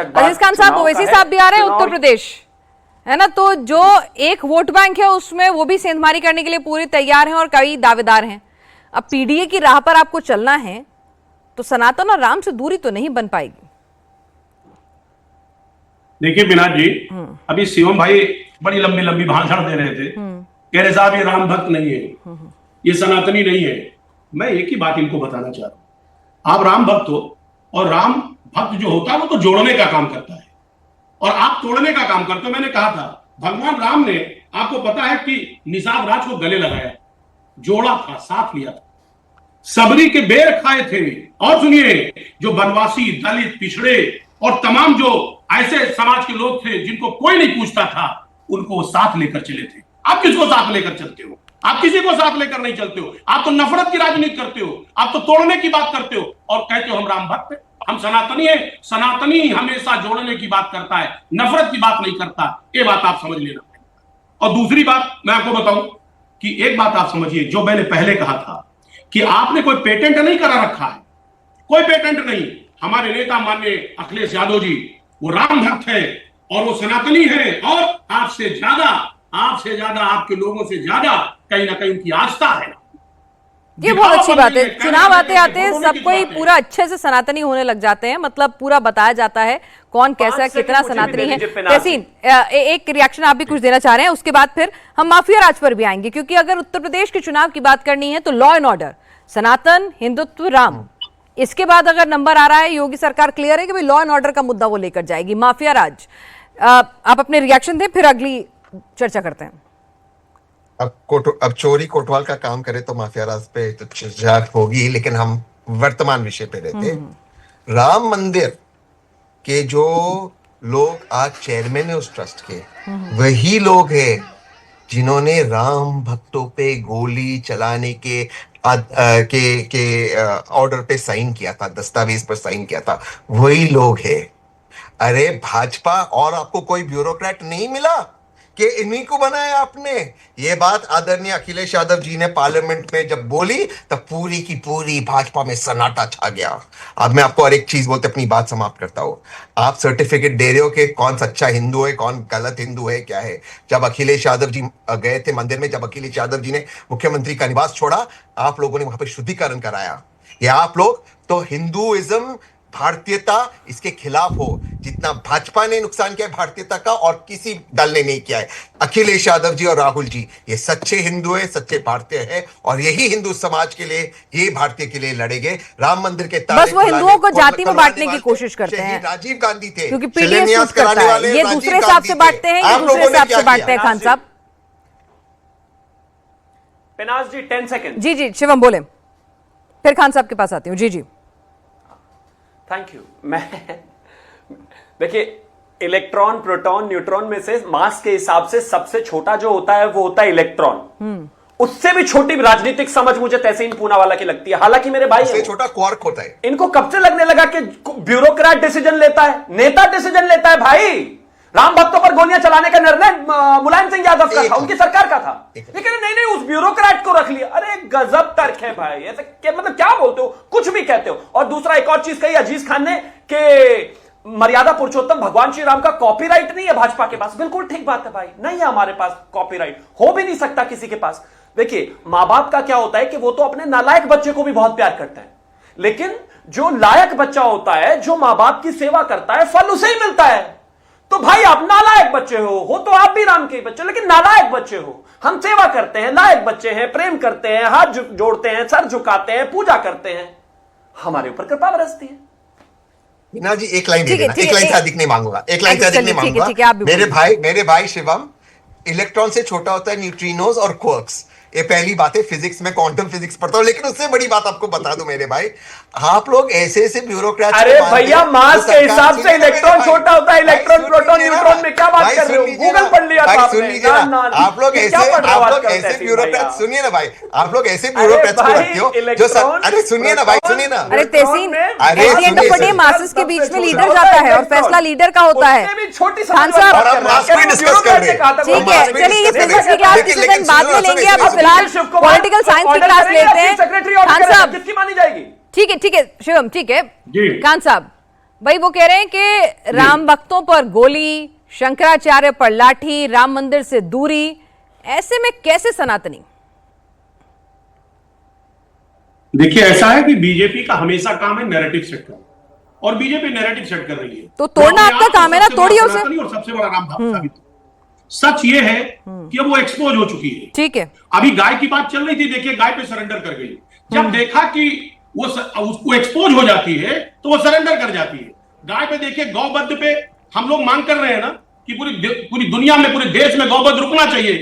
अजीज खान साहब, ओवैसी साहब भी आ रहे हैं उत्तर प्रदेश, है ना, तो जो एक वोट बैंक है उसमें वो भी सेंधमारी करने के लिए पूरी तैयार हैं और कई दावेदार हैं। अब पीडीए की राह पर आपको चलना है तो सनातन और राम से दूरी तो नहीं बन पाएगी। देखिए विनाश जी, अभी शिवम भाई बड़ी लंबी लंबी भाषण दे रहे थे, कह रहे साहब ये राम भक्त नहीं है, ये सनातनी नहीं है। मैं एक ही बात इनको बताना चाह रहा हूं, आप राम भक्त हो और राम भक्त जो होता है वो तो जोड़ने का काम करता है और आप तोड़ने का काम करते हो। मैंने कहा था भगवान राम ने, आपको पता है कि निषाद राज को गले लगाया, जोड़ा था, साथ लिया था, सबरी के बेर खाए थे। और सुनिए, जो वनवासी, दलित, पिछड़े और तमाम जो ऐसे समाज के लोग थे जिनको कोई नहीं पूछता था, उनको वो साथ लेकर चले थे। आप किसको साथ लेकर चलते हो? आप किसी को साथ लेकर नहीं चलते हो। आप तो नफरत की राजनीति करते हो, आप तो तोड़ने की बात करते हो और कहते हो हम राम भक्त हैं, हम सनातनी है। सनातनी हमेशा जोड़ने की बात करता है, नफरत की बात नहीं करता। ये बात आप समझ लेना। और दूसरी बात मैं आपको बताऊं कि एक बात आप समझिए, जो मैंने पहले कहा था कि आपने कोई पेटेंट नहीं करा रखा है, कोई पेटेंट नहीं। हमारे नेता माननीय अखिलेश यादव जी वो राम भक्त है और वो सनातनी है और आपसे ज्यादा आपके लोगों से ज्यादा कहीं ना कहीं उनकी आस्था है। ये बहुत अच्छी बात है। चुनाव आते आते सब कोई पूरा अच्छे से सनातनी होने लग जाते हैं, मतलब पूरा बताया जाता है कौन कैसा कितना सनातनी है। तहसीन, एक रिएक्शन आप भी कुछ देना चाह रहे हैं, उसके बाद फिर हम माफिया राज पर भी आएंगे, क्योंकि अगर उत्तर प्रदेश के चुनाव की बात करनी है तो लॉ एंड ऑर्डर, सनातन, हिंदुत्व, राम, इसके बाद अगर नंबर आ रहा है, योगी सरकार क्लियर है कि भाई लॉ एंड ऑर्डर का मुद्दा वो लेकर जाएगी। माफिया राज, आप अपने रिएक्शन दें, फिर अगली चर्चा करते हैं। अब चोरी कोतवाल का काम करे तो माफिया राज पे तो चर्चा होगी, लेकिन हम वर्तमान विषय पे रहते। राम मंदिर के जो लोग आज चेयरमैन है उस ट्रस्ट के, वही लोग हैं जिन्होंने राम भक्तों पे गोली चलाने के ऑर्डर पे साइन किया था, दस्तावेज पर साइन किया था, वही लोग हैं। अरे भाजपा और आपको कोई ब्यूरोक्रेट नहीं मिला कि इन्हीं को बनाया आपने? ये बात आदरणीय अखिलेश यादव जी ने पार्लियामेंट में जब बोली तब पूरी की पूरी भाजपा में सन्नाटा छा गया। अब मैं आपको और एक चीज बोलते अपनी बात समाप्त करता हूं। आप सर्टिफिकेट दे रहे हो कि कौन सच्चा हिंदू है, कौन गलत हिंदू है, क्या है? जब अखिलेश यादव जी गए थे मंदिर में, जब अखिलेश यादव जी ने मुख्यमंत्री का निवास छोड़ा, आप लोगों ने वहां पर शुद्धिकरण कराया। ये आप लोग तो हिंदुइज्म, भारतीयता, इसके खिलाफ हो। जितना भाजपा ने नुकसान किया भारतीयता का और किसी दल ने नहीं किया है। अखिलेश यादव जी और राहुल जी ये सच्चे हिंदू है, सच्चे भारतीय है और यही हिंदू समाज के लिए, ये भारतीय के लिए लड़ेंगे। राम मंदिर के बस वो हिंदुओं को जाति में बांटने की कोशिश करते हैं। राजीव गांधी थे, क्योंकि पीडीए सूट करता है। ये दूसरे हिसाब से बांटते हैं, ये दूसरे हिसाब से बांटते हैं। खान साहब, पिनाज जी 10 सेकंड। जी जी शिवम बोले, फिर खान साहब के पास आती हूँ। जी जी थैंक यू। मैं देखिए, इलेक्ट्रॉन, प्रोटॉन, न्यूट्रॉन में से मास के हिसाब से सबसे छोटा जो होता है वो होता है इलेक्ट्रॉन। उससे भी छोटी राजनीतिक समझ मुझे तहसीन पूनावाला की लगती है। हालांकि मेरे भाई, उससे छोटा क्वार्क होता है। इनको कब से लगने लगा कि ब्यूरोक्रेट डिसीजन लेता है, नेता डिसीजन लेता है। भाई, राम भक्तों पर गोलियां चलाने का निर्णय मुलायम सिंह यादव का था, उनकी सरकार का था, लेकिन नहीं उस ब्यूरोक्रेट को रख लिया। अरे गजब तर्क है भाई, ऐसे मतलब क्या बोलते हो, कुछ भी कहते हो। और दूसरा एक और चीज कही अजीज खान ने कि मर्यादा पुरुषोत्तम भगवान श्री राम का कॉपीराइट नहीं है भाजपा के पास। बिल्कुल ठीक बात है भाई, नहीं है हमारे पास कॉपीराइट, हो भी नहीं सकता किसी के पास। देखिए, मां बाप का क्या होता है कि वो तो अपने नालायक बच्चे को भी बहुत प्यार करते हैं, लेकिन जो लायक बच्चा होता है, जो मां बाप की सेवा करता है, फल उसे ही मिलता है। तो भाई, आप नालायक बच्चे हो तो आप भी राम के बच्चे, लेकिन नालायक बच्चे हो। हम सेवा करते हैं, लायक बच्चे हैं, प्रेम करते हैं, हाथ जोड़ते हैं, सर झुकाते हैं, पूजा करते हैं, हमारे ऊपर कृपा बरसती है। ना जी, एक लाइन दे देना, एक लाइन से अधिक नहीं मांगूंगा, एक लाइन से अधिक नहीं मांगूंगा। मेरे भाई शिवम, इलेक्ट्रॉन से छोटा होता है न्यूट्रिनोज और क्वार्क्स। ये पहली बात है, फिजिक्स में क्वांटम फिजिक्स पढ़ता हूं, लेकिन उससे बड़ी बात आपको बता दूं मेरे भाई, आप लोग ऐसे ब्यूरोक्रेट। अरे भैया, मास के हिसाब से इलेक्ट्रॉन छोटा होता है, इलेक्ट्रॉन, प्रोटॉन, न्यूट्रॉन में क्या बात कर रहे हो? गूगल पढ़ लिया था आपने। आप लोग ऐसे ब्यूरोक्रेट, सुनिए ना भाई, आप लोग ऐसे ब्यूरोक्रेट्स को रखते हो जो, अरे सुनिए ना भाई, सुनिए ना। अरे तहसीन, अरे मासेस के बीच में लीडर जाता है और फैसला लीडर का होता है। खान साहब, ठीक है, चलिए ये फिजिक्स की क्लास की सेशन बाद में लेंगे, अब फिलहाल पॉलिटिकल साइंस की क्लास लेते हैं। खान साहब, किसकी मानी जाएगी? ठीक है शिवम, ठीक है। खान साहब, भाई वो कह रहे हैं कि राम भक्तों पर गोली, शंकराचार्य पर लाठी, राम मंदिर से दूरी, ऐसे में कैसे सनातनी? देखिए, ऐसा है कि बीजेपी का हमेशा काम है नैरेटिव सेट करना, और बीजेपी नैरेटिव सेट कर रही है। तो तोड़ना आपका काम है ना, तोड़िए उसे। और सबसे बड़ा राम भक्त साबित। सच ये है कि अब वो एक्सपोज हो चुकी है। ठीक है, अभी गाय की बात चल रही थी, देखिए गाय पे सरेंडर कर गई। जब देखा कि वो उसको एक्सपोज हो जाती है तो वो सरेंडर कर जाती है। गाय पे देखिए, गौवध पे हम लोग मांग कर रहे हैं ना कि पूरी दुनिया में, पूरे देश में गौवध रुकना चाहिए,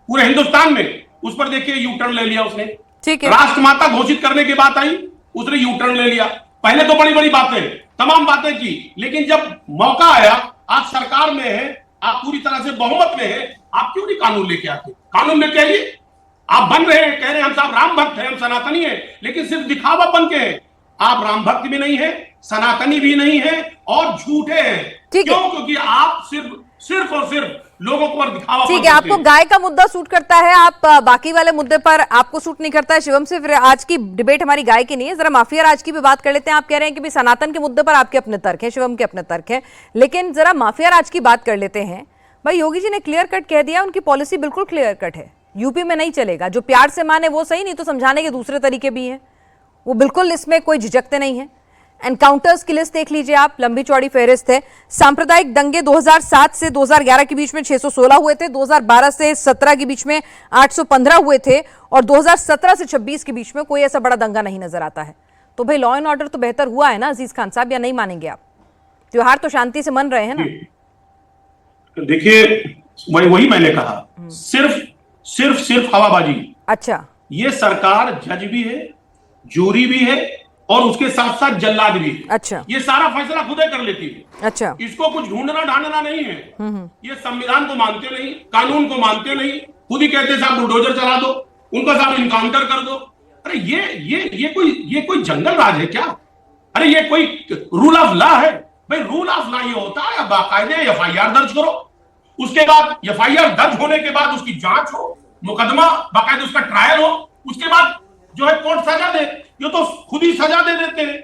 पूरे हिंदुस्तान में। उस पर देखिए यू टर्न ले लिया उसने। ठीक है, राष्ट्रमाता घोषित करने की बात आई, उसने यू टर्न ले लिया। पहले तो बड़ी बड़ी बातें, तमाम बातें की, लेकिन जब मौका आया, आप सरकार में है, आप पूरी तरह से बहुमत में है, आप क्यों नहीं कानून लेके आते? कानून लेके आइए। आप बन रहे हैं, कह रहे हैं हम साहब राम भक्त हैं, हम सनातनी हैं, लेकिन सिर्फ दिखावा बन के हैं। आप राम भक्त भी नहीं है, सनातनी भी नहीं है, और झूठे हैं। क्यों? क्योंकि आप सिर्फ और सिर्फ लोगों को दिखावा। ठीक है, आपको गाय का मुद्दा सूट करता है, आप बाकी वाले मुद्दे पर आपको सूट नहीं करता है। शिवम से फिर आज की डिबेट हमारी गाय की नहीं है, जरा माफिया राज की भी बात कर लेते हैं। आप कह रहे हैं कि भी सनातन के मुद्दे पर आपके अपने तर्क हैं, शिवम के अपने तर्क हैं, लेकिन जरा माफिया राज की बात कर लेते हैं। भाई योगी जी ने क्लियर कट कह दिया, उनकी पॉलिसी बिल्कुल क्लियर कट है, यूपी में नहीं चलेगा। जो प्यार से माने वो सही, नहीं तो समझाने के दूसरे तरीके भी हैं। वो बिल्कुल इसमें कोई झिझकते नहीं है। एनकाउंटर्स की लिस्ट देख लीजिए आप, लंबी चौड़ी फहरिस्त है। सांप्रदायिक दंगे 2007 से 2011 के बीच में 616 हुए थे, 2012 से 17 के बीच में 815 हुए थे, और 2017 से 26 के बीच में कोई ऐसा बड़ा दंगा नहीं नजर आता है। तो भाई लॉ एंड ऑर्डर तो बेहतर हुआ है ना अजीज खान साहब, या नहीं मानेंगे आप? त्योहार तो शांति से मन रहे हैं ना। देखिए, वही मैंने कहा, सिर्फ हवाबाजी। अच्छा, ये सरकार जज भी है, जूरी भी है, और उसके साथ साथ जल्लाद भी है। अच्छा, ये सारा फैसला खुदे कर लेती है। अच्छा, इसको कुछ ढूंढना ढांढना नहीं है। ये संविधान को मानते नहीं, कानून को मानते नहीं, खुद ही कहते साहब बुलडोजर चला दो, उनका साहब इनकाउंटर कर दो। अरे ये कोई जंगल राज है क्या? अरे ये कोई रूल ऑफ लॉ है? भाई रूल ऑफ लॉ ये होता है बाकायदे एफआईआर दर्ज करो, उसके बाद एफआईआर दर्ज होने के बाद उसकी जांच हो, मुकदमा बाकायदे उसका ट्रायल हो, उसके बाद जो है कोर्ट सजा दे। ये तो खुद ही सजा दे देते हैं।